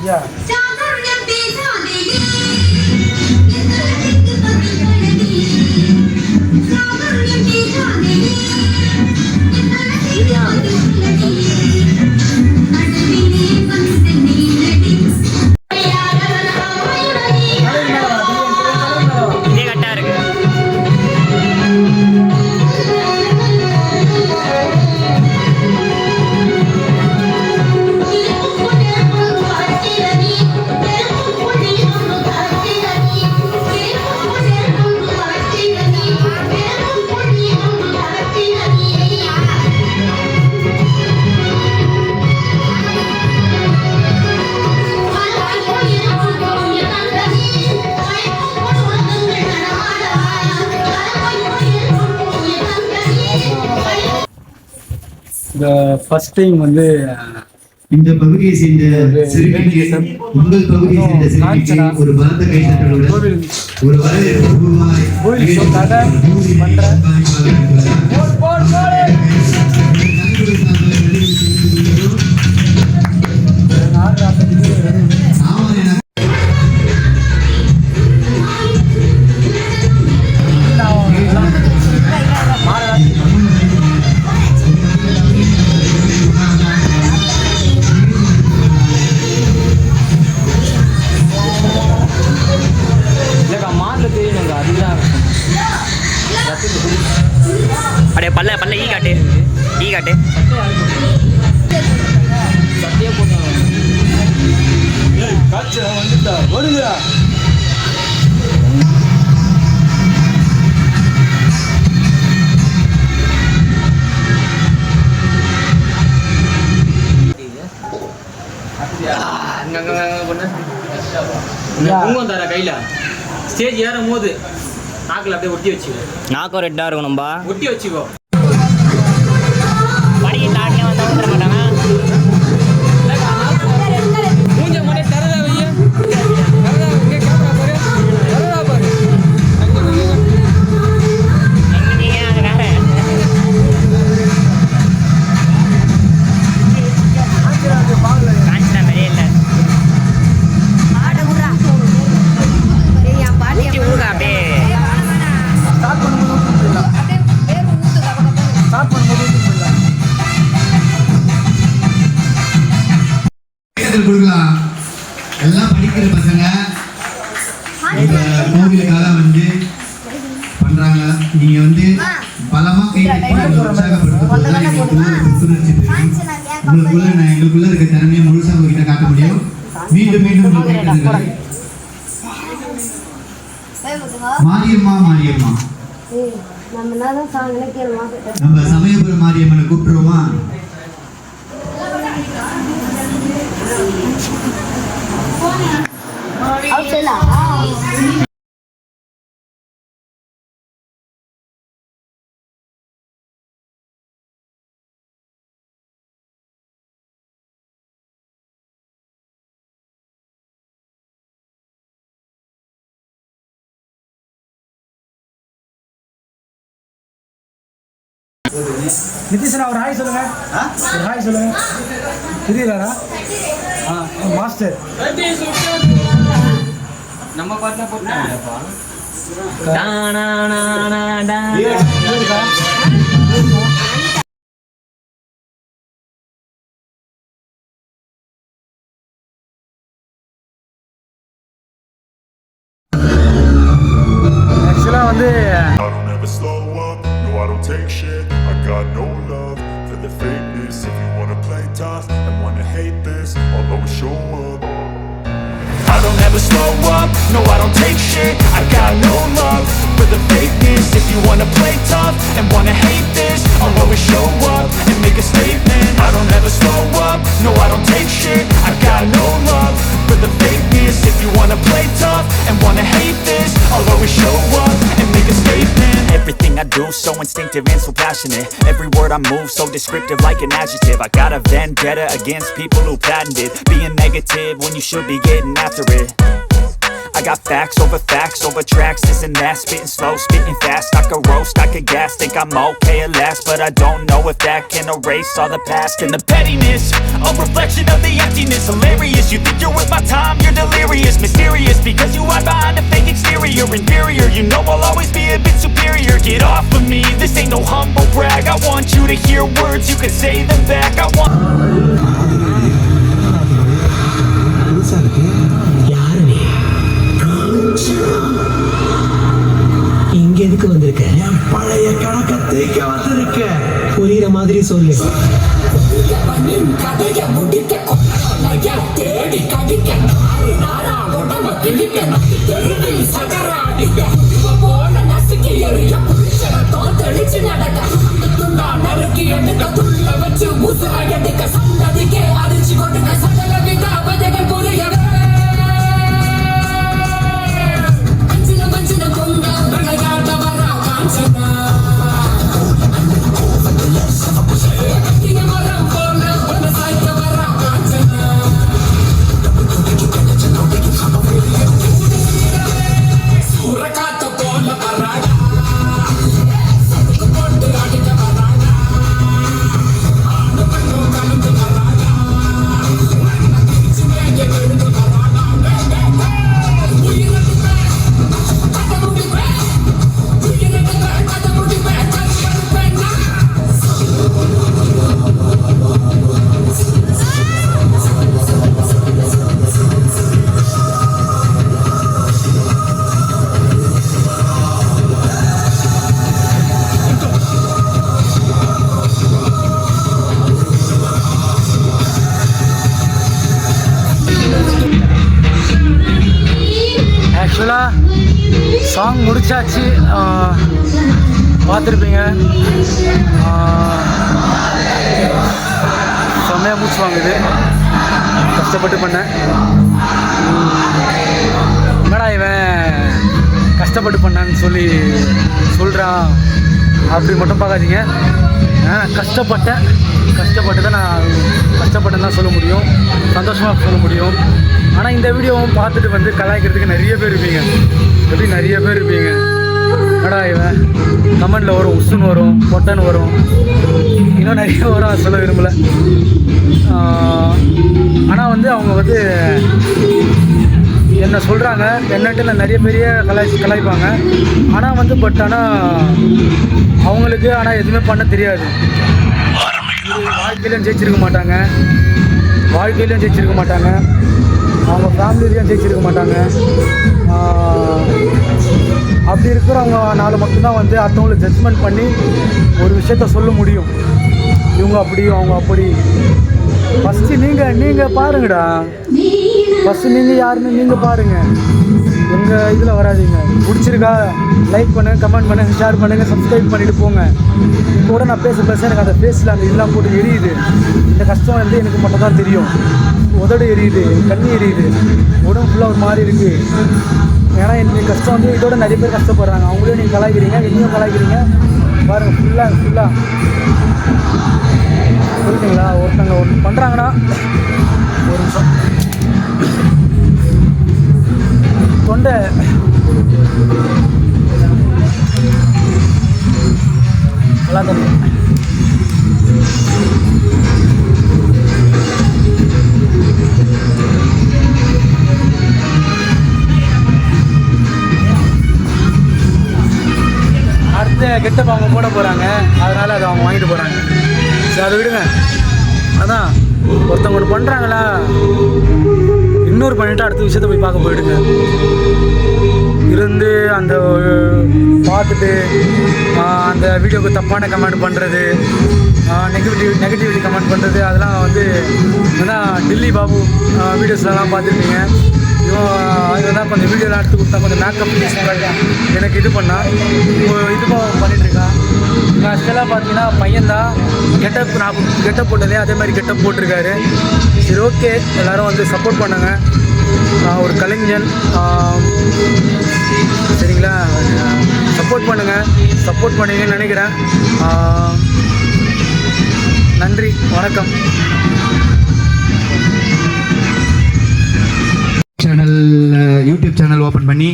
யா இந்த first time வந்து இந்த பகுதியை சேர்ந்த சிறுமிக்கு உங்கள் பகுதியை சேர்ந்த சிறுமிக்கு ஒரு பலத்த கைத்தட்டலுடன் ஒரு வரவேற்பு அப்படியே பல்ல பல்ல ஈ காட்டு ஈ காட்டு சத்தியே போட்டாங்க காய்ச்சல் வந்துட்டா ஓடுங்கடா பொங்கம் தர கையில ஸ்டேஜ் ஏறும் போது நாக்கில் அப்படியே ஒட்டி வச்சுக்கோ. நாக்கம் ரெட்டாக இருக்கணும்பா. ஒட்டி வச்சுக்கோ. படிக்க தாட்டினே வந்தால் வந்துட மாட்டாங்க. மூஞ்ச மாதிரி தரதா வைய தரதா இங்கே கேமரா பாரு தரதா பாரு எங்கே அது வேற காஞ்சினா மாதிரியே இல்லை. ஊற்றி ஊறுக அப்படியே கொடுக்கலாம். எல்லாம் படிக்கிற பசங்க கோவிலுக்காக வந்து பண்றாங்க. நீங்க வந்து பலமா கை எங்களுக்குள்ள இருக்க திறமையை முழுசா உங்ககிட்ட காட்ட முடியும். மீண்டும் மீண்டும் மாரியம்மா மாரியம்மா நம்ம சமயபுரம் மாரியம்மனை கூப்பிடுறோமா? நிதிஷனா ஒரு ஹாய் சொல்லுங்க. ஒரு ஹாய் சொல்லுங்க. தெரியலடா. மாஸ்டர் நம்ம பாட்டுல போட்டாங்கப்பா. ஆக்சுவலா வந்து I don't take shit, I got no love for the fakeness. If you wanna play tough and wanna hate this, I'll always show up. I don't ever slow up, no I don't take shit. I got no love for the fakeness. If you wanna play tough and wanna hate this, I'll always show up and make a statement. I don't ever slow up, no I don't take shit. I got no love for the fakeness. If you wanna play tough and wanna hate this, I'll always show up and make a statement. Everything I do so instinctive and so passionate. Every word I move so descriptive like an adjective. I got a vendetta against people who patented being negative when you should be getting after it. I got facts over tracks, this and that. Spitting slow, spitting fast, I could roast, I could gas. Think I'm okay at last, but I don't know if that can erase all the past. And the pettiness, a reflection of the emptiness. Hilarious, you think you're worth my time, you're delirious. Mysterious, because you hide behind a fake exterior. Inferior, you know I'll always be a bit superior. Get off of me, this ain't no humble brag. I want you to hear words, you can say them back. I want... இங்க எதுக்கு வந்திருக்க? பழைய கணக்க தேய்க்க வந்திருக்க. புரியுற மாதிரி சொல்லு. சாங் முடிச்சாச்சு, பார்த்துருப்பீங்க. செம்மையாக மூச்சு வாங்குது, கஷ்டப்பட்டு பண்ணேன். என்னடா இவன் கஷ்டப்பட்டு பண்ணான்னு சொல்கிறான் அப்படி மட்டும் பார்க்காதீங்க. கஷ்டப்பட்டு தான் நான் கஷ்டப்பட்டு தான் சொல்ல முடியும், சந்தோஷமாக சொல்ல முடியும். ஆனால் இந்த வீடியோவும் பார்த்துட்டு வந்து கலாய்க்கிறதுக்கு நிறைய பேர் இருப்பீங்க. எப்படி நிறைய பேர் இருப்பீங்க, என்னடா இவன் கமெண்டில் வரும், உசுன்னு வரும், பொட்டன்னு வரும், இன்னும் நிறைய வரும், சொல்ல விரும்பலை. ஆனால் வந்து அவங்க வந்து என்ன சொல்கிறாங்க, என்னட்டு நிறைய பெரிய கலாய்ப்பாங்க. ஆனால் வந்து ஆனால் அவங்களுக்கு எதுவுமே பண்ண தெரியாது. வாழ்க்கையிலையும் ஜெயிச்சிருக்க மாட்டாங்க, அவங்க ஃபேமிலியிலையும் ஜெயிச்சிருக்க மாட்டாங்க. அப்படி இருக்கிறவங்க மட்டும்தான் வந்து அடுத்தவங்களை ஜட்ஜ்மெண்ட் பண்ணி ஒரு விஷயத்த சொல்ல முடியும். இவங்க அப்படி, அவங்க அப்படி. ஃபஸ்ட்டு நீங்கள் பாருங்கடா, ஃபஸ்ட்டு நீங்கள் யாருன்னு நீங்கள் பாருங்கள். எங்கள் இதில் வராதிங்க. பிடிச்சிருக்கா லைக் பண்ணுங்கள், கமெண்ட் பண்ணுங்கள், ஷேர் பண்ணுங்கள், சப்ஸ்கிரைப் பண்ணிவிட்டு போங்க. இப்போ கூட நான் பேச எனக்கு அந்த ஃபேஸில் அந்த இதெல்லாம் போட்டு எரியுது. இந்த கஷ்டம் வந்து எனக்கு மட்டும் தான் தெரியும். உதடு எரியுது, கண்ணி எரியுது, உடம்பு ஃபுல்லாக ஒரு மாதிரி இருக்குது. ஏன்னா இந்த கஷ்டம் வந்து இதோட நிறைய பேர் கஷ்டப்படுறாங்க. அவங்களே நீங்கள் கலாய்க்கிறீங்க, என்னையும் கலாய்க்கிறீங்க. பாருங்கள், ஃபுல்லாக புரியுதுங்களா? ஒருத்தங்க ஒன்று பண்ணுறாங்கன்னா ஒரு நிமிஷம் தொண்டை நல்லா தண்ணி. அடுத்த கெட்டப் அவங்க போட போகிறாங்க, அதனால் அதை அவங்க வாங்கிட்டு போகிறாங்க. சரி, அதை விடுங்க. அதான் ஒருத்தவங்க ஒன்று பண்ணுறாங்களா, இன்னொரு பண்ணிவிட்டு அடுத்த விஷயத்த போய் பார்க்க போயிடுங்க. இருந்து அந்த பார்த்துட்டு அந்த வீடியோவுக்கு தப்பான கமெண்ட் பண்ணுறது, நெகட்டிவிட்டி கமெண்ட் பண்ணுறது, அதெல்லாம் வந்து ஏன்னா டில்லி பாபு வீடியோஸ்லாம் பார்த்துருப்பீங்க. இவன் கொஞ்சம் வீடியோலாம் எடுத்து கொடுத்தா கொஞ்சம் மேக்கப் எனக்கு இது பண்ணால் இதுவும் பண்ணிகிட்ருக்கான். நான் ஆக்சுவலாக பார்த்தீங்கன்னா பையன்தான் நான் கெட்டப் போட்டதே அதே மாதிரி கெட்டப் போட்டிருக்காரு. சரி, ஓகே, எல்லோரும் வந்து சப்போர்ட் பண்ணுங்க. நான் ஒரு கலைஞன், சரிங்களா? சப்போர்ட் பண்ணுவீங்கன்னு நினைக்கிறேன். நன்றி, வணக்கம். சேனல் யூடியூப் சேனல் ஓப்பன் பண்ணி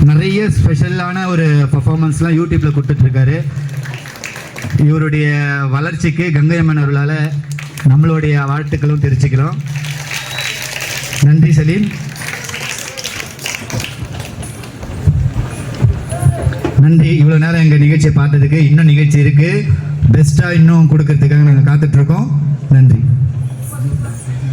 நிறைய ஸ்பெஷலான ஒரு பர்ஃபார்மன்ஸ்லாம் யூடியூப்பில் கொடுத்துட்ருக்காரு. இவருடைய வளர்ச்சிக்கு கங்கை அம்மன் அருளால் நம்மளுடைய வாழ்த்துக்களும் தெரிவிச்சுக்கிறோம். நன்றி சலீம். நன்றி. இவ்வளோ நேரம் எங்கள் நிகழ்ச்சியை பார்த்ததுக்கு. இன்னும் நிகழ்ச்சி இருக்குது, பெஸ்ட்டாக இன்னும் கொடுக்கறதுக்காக நாங்கள் காத்துட்ருக்கோம். நன்றி.